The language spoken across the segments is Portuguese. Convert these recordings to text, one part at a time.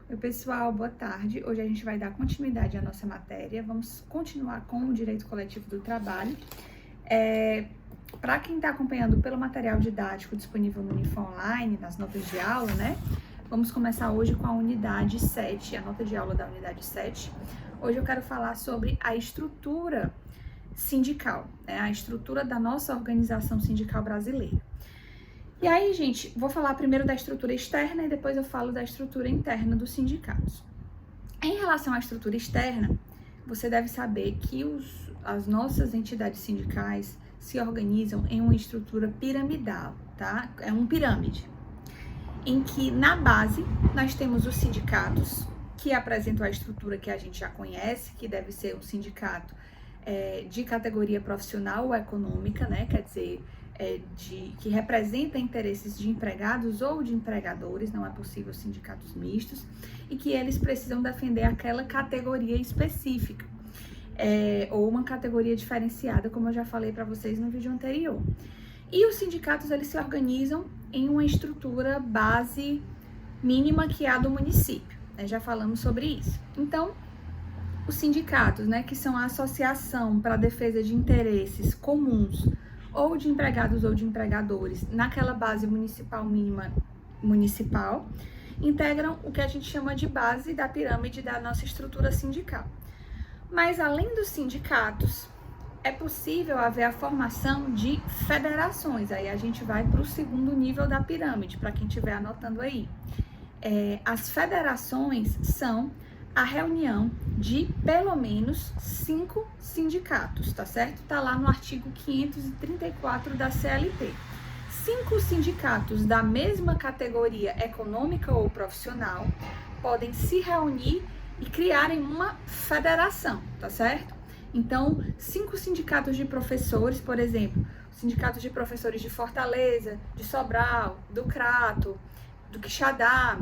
Oi, pessoal, boa tarde. Hoje a gente vai dar continuidade à nossa matéria. Vamos continuar com o direito coletivo do trabalho. Para quem está acompanhando pelo material didático disponível no Unifon Online, nas notas de aula, né? Vamos começar hoje com a unidade 7, a nota de aula da unidade 7. Hoje eu quero falar sobre a estrutura sindical, né? A estrutura da nossa organização sindical brasileira. E aí, gente, vou falar primeiro da estrutura externa e depois eu falo da estrutura interna dos sindicatos. Em relação à estrutura externa, você deve saber que as nossas entidades sindicais se organizam em uma estrutura piramidal, tá? É um pirâmide, em que na base nós temos os sindicatos, que apresentam a estrutura que a gente já conhece, que deve ser um sindicato de categoria profissional ou econômica, né? Quer dizer, que representa interesses de empregados ou de empregadores, não é possível sindicatos mistos, e que eles precisam defender aquela categoria específica, ou uma categoria diferenciada, como eu já falei para vocês no vídeo anterior. E os sindicatos, eles se organizam em uma estrutura base mínima, que é a do município, né? Já falamos sobre isso. Então, os sindicatos, né, que são a associação para a defesa de interesses comuns ou de empregados ou de empregadores naquela base municipal mínima municipal, integram o que a gente chama de base da pirâmide da nossa estrutura sindical. Mas além dos sindicatos, é possível haver a formação de federações. Aí a gente vai para o segundo nível da pirâmide, para quem estiver anotando aí. As federações são a reunião de pelo menos 5 sindicatos, tá certo? Tá lá no artigo 534 da CLT. 5 sindicatos da mesma categoria econômica ou profissional podem se reunir e criarem uma federação, tá certo? Então, 5 sindicatos de professores, por exemplo, sindicatos de professores de Fortaleza, de Sobral, do Crato, do Quixadá,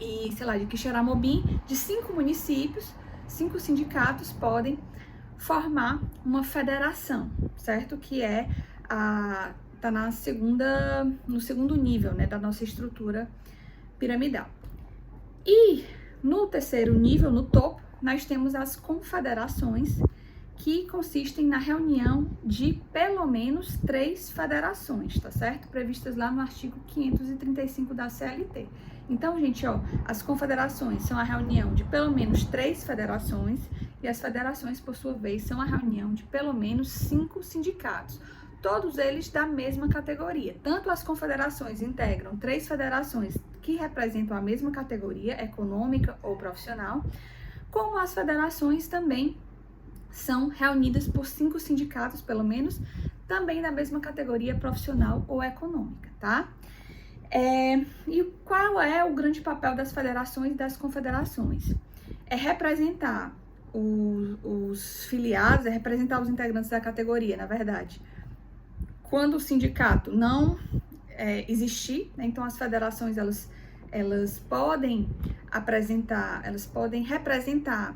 e, sei lá, de Quixeramobim, de 5 municípios, 5 sindicatos podem formar uma federação, certo? Que tá no segundo nível, né, da nossa estrutura piramidal. E no terceiro nível, no topo, nós temos as confederações, que consistem na reunião de pelo menos 3 federações, tá certo? Previstas lá no artigo 535 da CLT. Então, gente, as confederações são a reunião de pelo menos 3 federações e as federações, por sua vez, são a reunião de pelo menos 5 sindicatos, todos eles da mesma categoria. Tanto as confederações integram 3 federações que representam a mesma categoria econômica ou profissional, como as federações também são reunidas por 5 sindicatos, pelo menos, também da mesma categoria profissional ou econômica, tá? E qual é o grande papel das federações e das confederações? É representar os filiados, é representar os integrantes da categoria, na verdade. Quando o sindicato não existir, né, então as federações, elas podem representar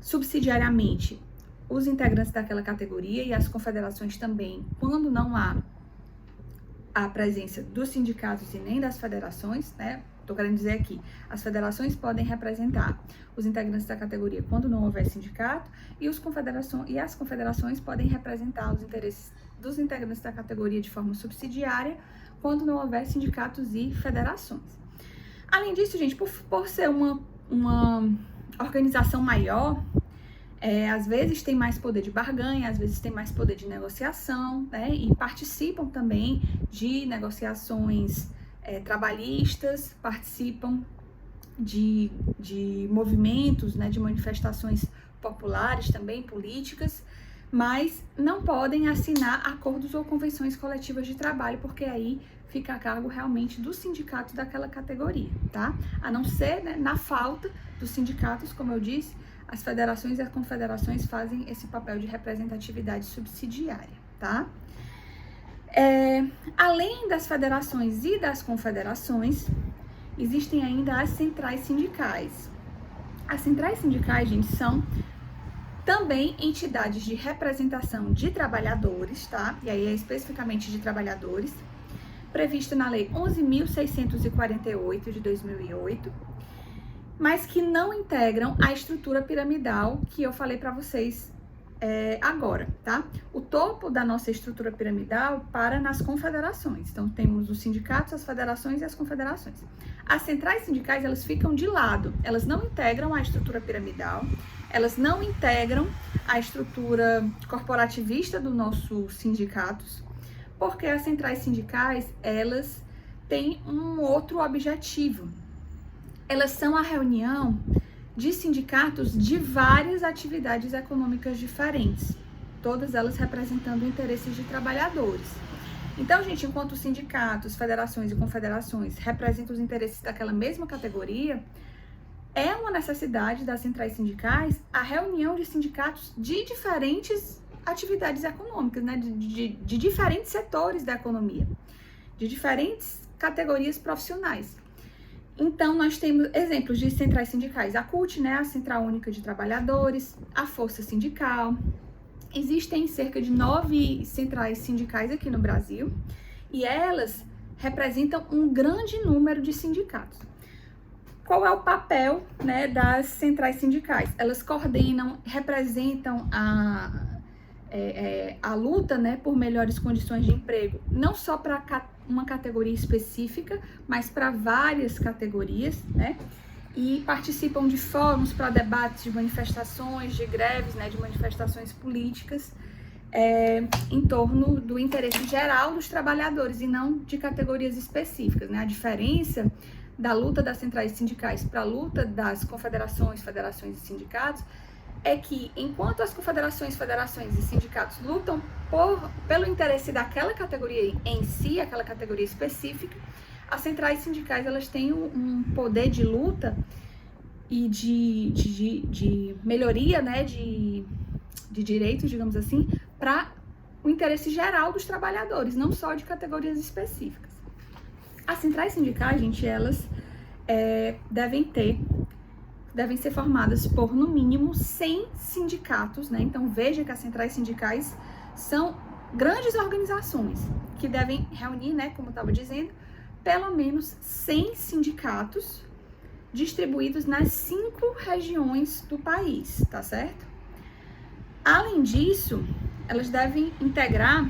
subsidiariamente os integrantes daquela categoria, e as confederações também, quando não há a presença dos sindicatos e nem das federações, né? Tô querendo dizer aqui, as federações podem representar os integrantes da categoria quando não houver sindicato, e as confederações podem representar os interesses dos integrantes da categoria de forma subsidiária quando não houver sindicatos e federações. Além disso, gente, por ser uma organização maior, às vezes tem mais poder de barganha, às vezes tem mais poder de negociação, né? E participam também de negociações trabalhistas, participam de movimentos, né? De manifestações populares também, políticas, mas não podem assinar acordos ou convenções coletivas de trabalho, porque aí fica a cargo realmente do sindicato daquela categoria, tá? A não ser, né, na falta dos sindicatos, como eu disse, as federações e as confederações fazem esse papel de representatividade subsidiária, tá? Além das federações e das confederações, existem ainda as centrais sindicais. As centrais sindicais, gente, são também entidades de representação de trabalhadores, tá? E aí é especificamente de trabalhadores, prevista na Lei 11.648 de 2008, mas que não integram a estrutura piramidal que eu falei para vocês agora, tá? O topo da nossa estrutura piramidal para nas confederações. Então, temos os sindicatos, as federações e as confederações. As centrais sindicais, elas ficam de lado, elas não integram a estrutura piramidal, elas não integram a estrutura corporativista dos nossos sindicatos, porque as centrais sindicais, elas têm um outro objetivo. Elas são a reunião de sindicatos de várias atividades econômicas diferentes, todas elas representando interesses de trabalhadores. Então, gente, enquanto sindicatos, federações e confederações representam os interesses daquela mesma categoria, é uma necessidade das centrais sindicais a reunião de sindicatos de diferentes atividades econômicas, né? de diferentes setores da economia, de diferentes categorias profissionais. Então, nós temos exemplos de centrais sindicais, a CUT, né, a Central Única de Trabalhadores, a Força Sindical. Existem cerca de 9 centrais sindicais aqui no Brasil e elas representam um grande número de sindicatos. Qual é o papel, né, das centrais sindicais? Elas coordenam, representam a luta, né, por melhores condições de emprego, não só para uma categoria específica, mas para várias categorias, né? E participam de fóruns para debates de manifestações, de greves, né, de manifestações políticas, em torno do interesse geral dos trabalhadores e não de categorias específicas, né? A diferença da luta das centrais sindicais para a luta das confederações, federações e sindicatos é que, enquanto as confederações, federações e sindicatos lutam pelo interesse daquela categoria em si, aquela categoria específica, as centrais sindicais, elas têm um poder de luta e de melhoria, né, de direitos, digamos assim, para o interesse geral dos trabalhadores, não só de categorias específicas. As centrais sindicais, gente, elas devem ser formadas por, no mínimo, 100 sindicatos, né? Então, veja que as centrais sindicais são grandes organizações que devem reunir, né, como eu estava dizendo, pelo menos 100 sindicatos distribuídos nas 5 regiões do país, tá certo? Além disso, elas devem integrar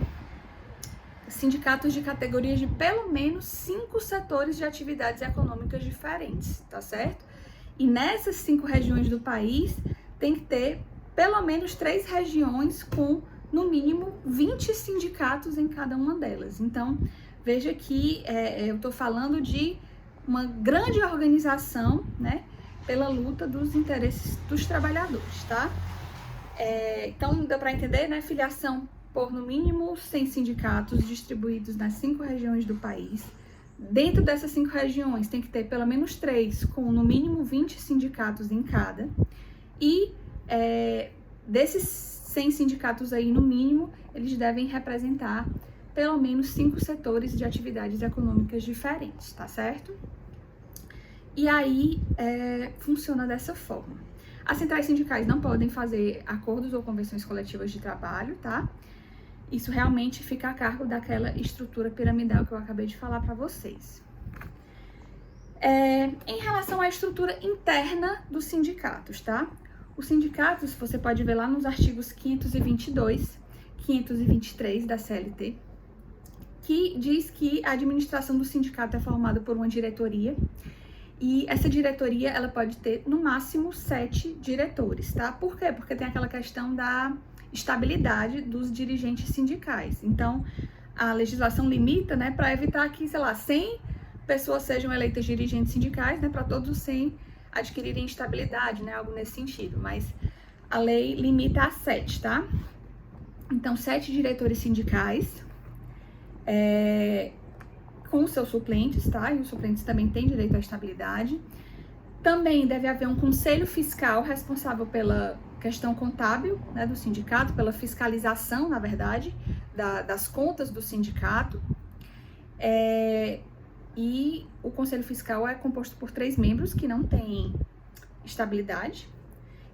sindicatos de categorias de pelo menos 5 setores de atividades econômicas diferentes, tá certo? E nessas 5 regiões do país, tem que ter pelo menos 3 regiões com, no mínimo, 20 sindicatos em cada uma delas. Então, veja que eu estou falando de uma grande organização, né, pela luta dos interesses dos trabalhadores, tá? Então, dá para entender, né? Filiação por, no mínimo, 100 sindicatos distribuídos nas 5 regiões do país. Dentro dessas 5 regiões, tem que ter pelo menos 3, com no mínimo 20 sindicatos em cada. E desses 100 sindicatos aí, no mínimo, eles devem representar pelo menos 5 setores de atividades econômicas diferentes, tá certo? E aí, funciona dessa forma. As centrais sindicais não podem fazer acordos ou convenções coletivas de trabalho, tá? Isso realmente fica a cargo daquela estrutura piramidal que eu acabei de falar para vocês. Em relação à estrutura interna dos sindicatos, tá? Os sindicatos, você pode ver lá nos artigos 522, 523 da CLT, que diz que a administração do sindicato é formada por uma diretoria, e essa diretoria, ela pode ter, no máximo, 7 diretores, tá? Por quê? Porque tem aquela questão da estabilidade dos dirigentes sindicais. Então, a legislação limita, né, para evitar que, sei lá, 100 pessoas sejam eleitas dirigentes sindicais, né, para todos os 100 adquirirem estabilidade, né, algo nesse sentido. Mas a lei limita a 7, tá? Então, 7 diretores sindicais, com seus suplentes, tá? E os suplentes também têm direito à estabilidade. Também deve haver um conselho fiscal responsável pela questão contábil, né, do sindicato, pela fiscalização, na verdade, das contas do sindicato. E o conselho fiscal é composto por 3 membros que não têm estabilidade.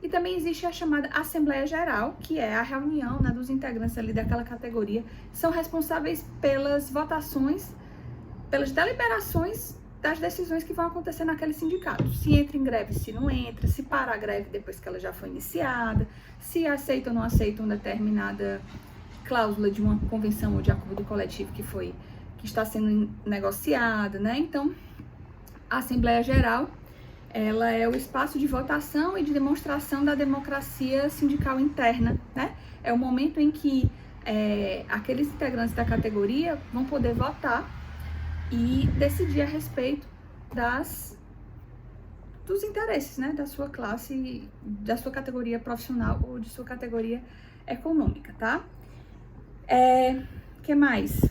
E também existe a chamada Assembleia Geral, que é a reunião, né, dos integrantes ali daquela categoria, são responsáveis pelas votações, pelas deliberações das decisões que vão acontecer naquele sindicato. Se entra em greve, se não entra, se para a greve depois que ela já foi iniciada, se aceita ou não aceita uma determinada cláusula de uma convenção ou de acordo coletivo que está sendo negociada, né? Então, a Assembleia Geral, ela é o espaço de votação e de demonstração da democracia sindical interna, né? É o momento em que aqueles integrantes da categoria vão poder votar e decidir a respeito dos interesses, né, da sua classe, da sua categoria profissional ou de sua categoria econômica, tá? Que mais?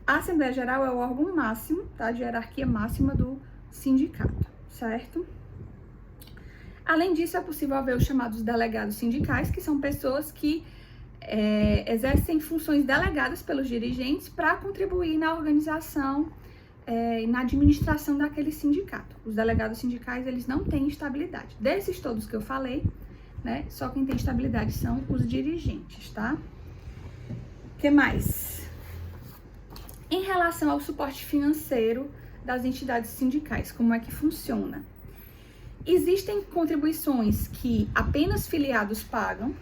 A Assembleia Geral é o órgão máximo, tá, de hierarquia máxima do sindicato, certo? Além disso, é possível haver os chamados delegados sindicais, que são pessoas que exercem funções delegadas pelos dirigentes para contribuir na organização e na administração daquele sindicato. Os delegados sindicais, eles não têm estabilidade. Desses todos que eu falei, né, só quem tem estabilidade são os dirigentes, tá? O que mais? Em relação ao suporte financeiro das entidades sindicais, como é que funciona? Existem contribuições que apenas filiados pagam,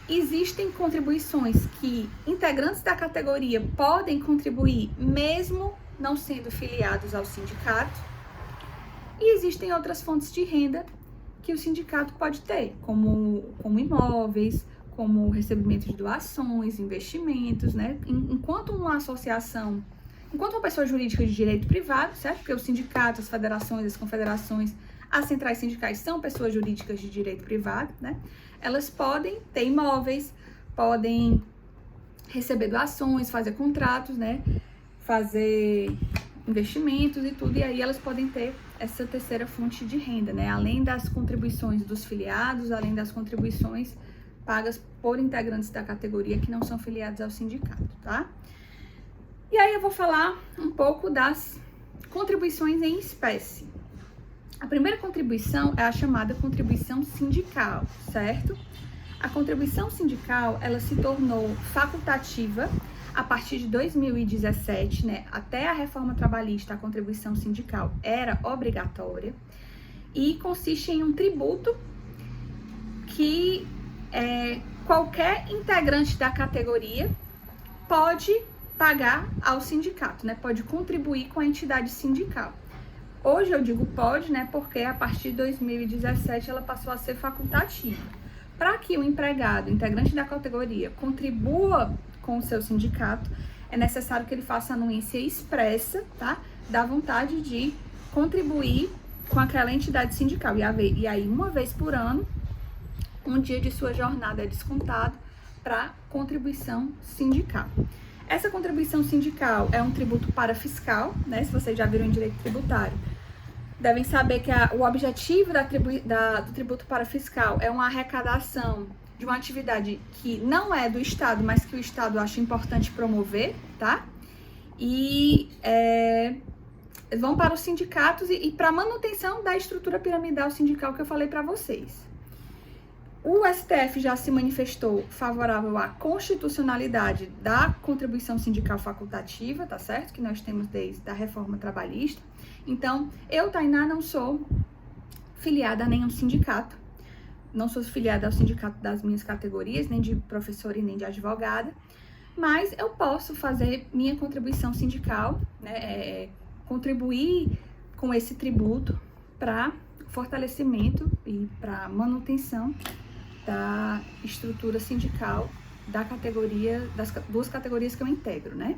existem contribuições que integrantes da categoria podem contribuir mesmo não sendo filiados ao sindicato, e existem outras fontes de renda que o sindicato pode ter, como imóveis, como recebimento de doações, investimentos, né? Enquanto uma pessoa jurídica de direito privado, certo? Porque o sindicato, as federações, as confederações, as centrais sindicais são pessoas jurídicas de direito privado, né? Elas podem ter imóveis, podem receber doações, fazer contratos, né? Fazer investimentos e tudo, e aí elas podem ter essa terceira fonte de renda, né? Além das contribuições dos filiados, além das contribuições pagas por integrantes da categoria que não são filiados ao sindicato, tá? E aí eu vou falar um pouco das contribuições em espécie. A primeira contribuição é a chamada contribuição sindical, certo? A contribuição sindical, ela se tornou facultativa a partir de 2017, né? Até a reforma trabalhista, a contribuição sindical era obrigatória e consiste em um tributo que qualquer integrante da categoria pode pagar ao sindicato, né? Pode contribuir com a entidade sindical. Hoje eu digo pode, né? Porque a partir de 2017 ela passou a ser facultativa. Para que o empregado, integrante da categoria, contribua com o seu sindicato, é necessário que ele faça anuência expressa, tá? Da vontade de contribuir com aquela entidade sindical. E aí, uma vez por ano, um dia de sua jornada é descontado para contribuição sindical. Essa contribuição sindical é um tributo parafiscal, né? Se vocês já viram em direito tributário, devem saber que o objetivo do tributo parafiscal é uma arrecadação de uma atividade que não é do Estado, mas que o Estado acha importante promover, tá? E vão para os sindicatos e para a manutenção da estrutura piramidal sindical que eu falei para vocês. O STF já se manifestou favorável à constitucionalidade da contribuição sindical facultativa, tá certo? Que nós temos desde a reforma trabalhista. Então, eu, Tainá, não sou filiada a nenhum sindicato. Não sou filiada ao sindicato das minhas categorias, nem de professora e nem de advogada. Mas eu posso fazer minha contribuição sindical, né? Contribuir com esse tributo para fortalecimento e para manutenção da estrutura sindical da categoria, das duas categorias que eu integro, né?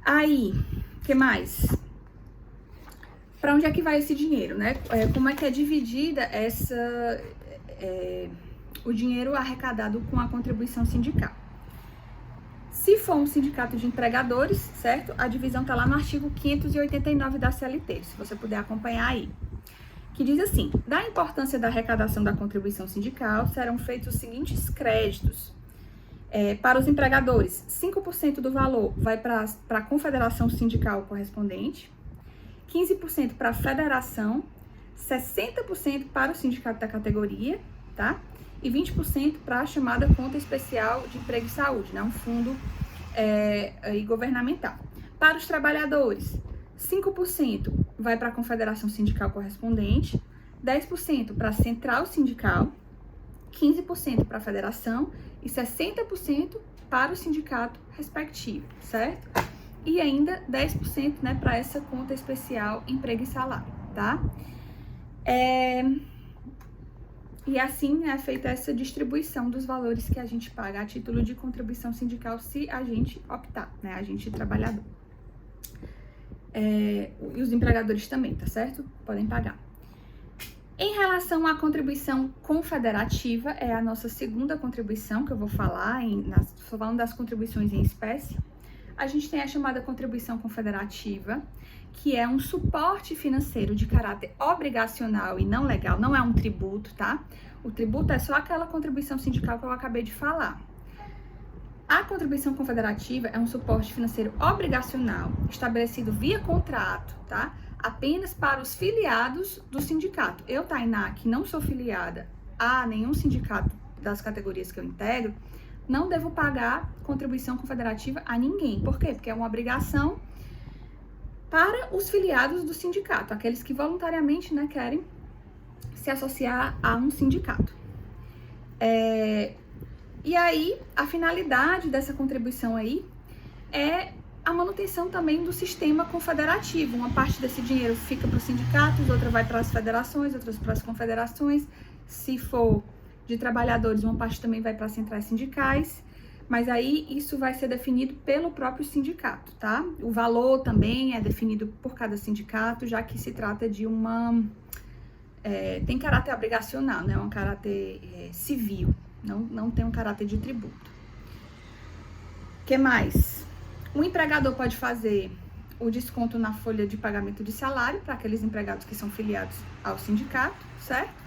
Aí, o que mais? Para onde é que vai esse dinheiro, né? Como é que é dividida o dinheiro arrecadado com a contribuição sindical? Se for um sindicato de empregadores, certo? A divisão está lá no artigo 589 da CLT, se você puder acompanhar aí. Que diz assim: da importância da arrecadação da contribuição sindical, serão feitos os seguintes créditos. Para os empregadores, 5% do valor vai para a confederação sindical correspondente, 15% para a federação, 60% para o sindicato da categoria, tá? E 20% para a chamada Conta Especial de Emprego e Saúde, né? Um fundo governamental. Para os trabalhadores, 5% vai para a confederação sindical correspondente, 10% para a central sindical, 15% para a federação e 60% para o sindicato respectivo, certo? E ainda 10%, né, para essa conta especial emprego e salário, tá? E assim é feita essa distribuição dos valores que a gente paga a título de contribuição sindical, se a gente optar, né, a gente trabalhador. E os empregadores também, tá certo? Podem pagar. Em relação à contribuição confederativa, é a nossa segunda contribuição que eu vou falar, falando das contribuições em espécie. A gente tem a chamada contribuição confederativa, que é um suporte financeiro de caráter obrigacional e não legal, não é um tributo, tá? O tributo é só aquela contribuição sindical que eu acabei de falar. A contribuição confederativa é um suporte financeiro obrigacional, estabelecido via contrato, tá? Apenas para os filiados do sindicato. Eu, Tainá, que não sou filiada a nenhum sindicato das categorias que eu integro, não devo pagar contribuição confederativa a ninguém. Por quê? Porque é uma obrigação para os filiados do sindicato, aqueles que voluntariamente, né, querem se associar a um sindicato. E aí, a finalidade dessa contribuição aí é a manutenção também do sistema confederativo. Uma parte desse dinheiro fica para os sindicatos, outra vai para as federações, outras para as confederações. Se for de trabalhadores, uma parte também vai para as centrais sindicais. Mas aí isso vai ser definido pelo próprio sindicato, tá? O valor também é definido por cada sindicato, já que se trata de tem caráter obrigacional, né? Um caráter civil, não tem um caráter de tributo. O que mais? O empregador pode fazer o desconto na folha de pagamento de salário para aqueles empregados que são filiados ao sindicato, certo?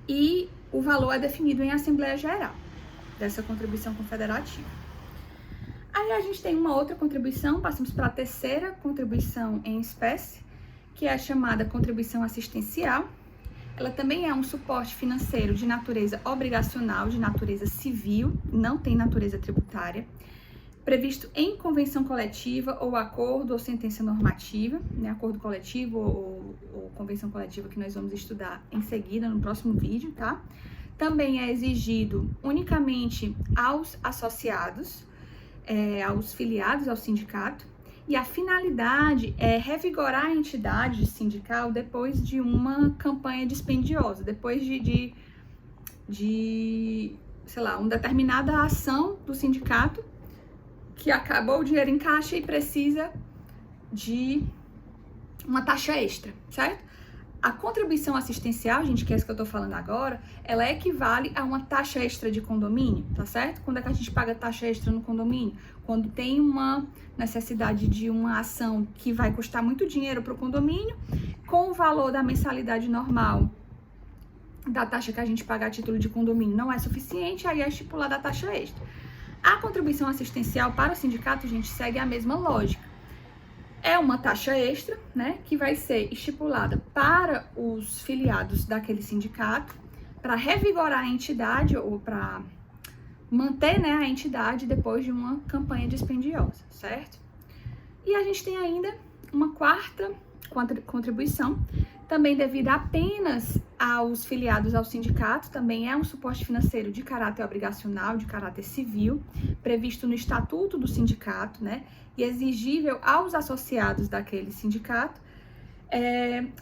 E o valor é definido em Assembleia Geral dessa contribuição confederativa. Aí a gente tem uma outra contribuição, passamos para a terceira contribuição em espécie, que é a chamada contribuição assistencial. Ela também é um suporte financeiro de natureza obrigacional, de natureza civil, não tem natureza tributária, previsto em convenção coletiva ou acordo ou sentença normativa, né, acordo coletivo ou convenção coletiva que nós vamos estudar em seguida no próximo vídeo, tá? Também é exigido unicamente aos associados, aos filiados ao sindicato, e a finalidade é revigorar a entidade sindical depois de uma campanha dispendiosa, depois de sei lá, uma determinada ação do sindicato que acabou o dinheiro em caixa e precisa de uma taxa extra, certo? A contribuição assistencial, gente, que é isso que eu tô falando agora, ela equivale a uma taxa extra de condomínio, tá certo? Quando é que a gente paga taxa extra no condomínio? Quando tem uma necessidade de uma ação que vai custar muito dinheiro para o condomínio, com o valor da mensalidade normal da taxa que a gente paga a título de condomínio não é suficiente, aí é estipulada a taxa extra. A contribuição assistencial para o sindicato, gente, segue a mesma lógica. É uma taxa extra, né, que vai ser estipulada para os filiados daquele sindicato, para revigorar a entidade ou para manter, né, a entidade depois de uma campanha dispendiosa, certo? E a gente tem ainda uma quarta contribuição, também devida apenas aos filiados ao sindicato, também é um suporte financeiro de caráter obrigacional, de caráter civil, previsto no estatuto do sindicato, né, e exigível aos associados daquele sindicato,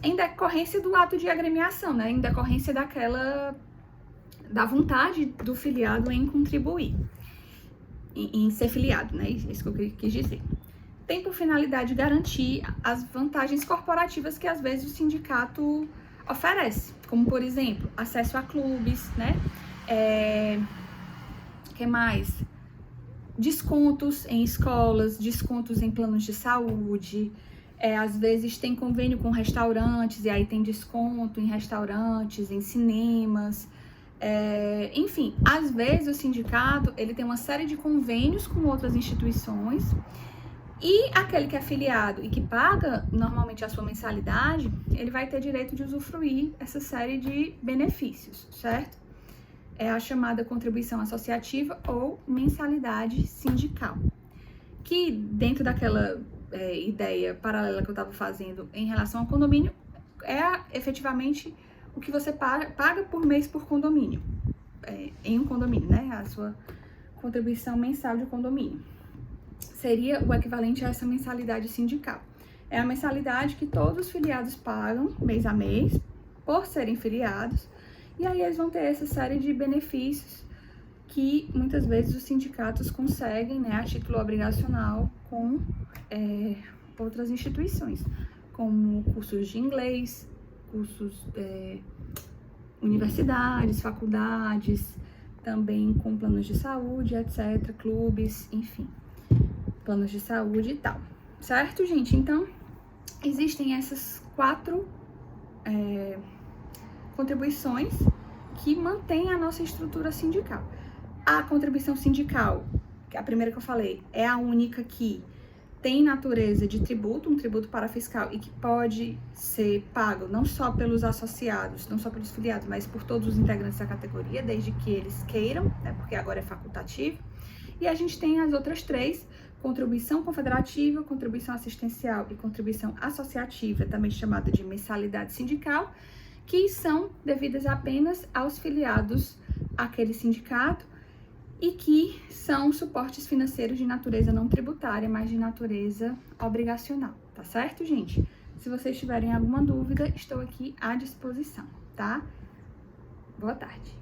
em decorrência do ato de agremiação, né, em decorrência da vontade do filiado em contribuir, em ser filiado, né, isso que eu quis dizer. Tem por finalidade garantir as vantagens corporativas que às vezes o sindicato oferece, como por exemplo, acesso a clubes, né? Que mais? Descontos em escolas, descontos em planos de saúde, às vezes tem convênio com restaurantes e aí tem desconto em restaurantes, em cinemas, enfim, às vezes o sindicato ele tem uma série de convênios com outras instituições. E aquele que é afiliado e que paga normalmente a sua mensalidade, ele vai ter direito de usufruir essa série de benefícios, certo? É a chamada contribuição associativa ou mensalidade sindical, que dentro daquela ideia paralela que eu estava fazendo em relação ao condomínio, é efetivamente o que você paga por mês por condomínio, em um condomínio, né? A sua contribuição mensal de condomínio. Seria o equivalente a essa mensalidade sindical. É a mensalidade que todos os filiados pagam mês a mês, por serem filiados, e aí eles vão ter essa série de benefícios que muitas vezes os sindicatos conseguem, né, a título obrigacional com outras instituições, como cursos de inglês, cursos, universidades, faculdades, também com planos de saúde, etc., clubes, enfim, planos de saúde e tal. Certo, gente? Então, existem essas 4 contribuições que mantêm a nossa estrutura sindical. A contribuição sindical, que é a primeira que eu falei, é a única que tem natureza de tributo, um tributo parafiscal, e que pode ser pago não só pelos associados, não só pelos filiados, mas por todos os integrantes da categoria, desde que eles queiram, né, porque agora é facultativo. E a gente tem as outras 3, contribuição confederativa, contribuição assistencial e contribuição associativa, também chamada de mensalidade sindical, que são devidas apenas aos filiados àquele sindicato e que são suportes financeiros de natureza não tributária, mas de natureza obrigacional, tá certo, gente? Se vocês tiverem alguma dúvida, estou aqui à disposição, tá? Boa tarde.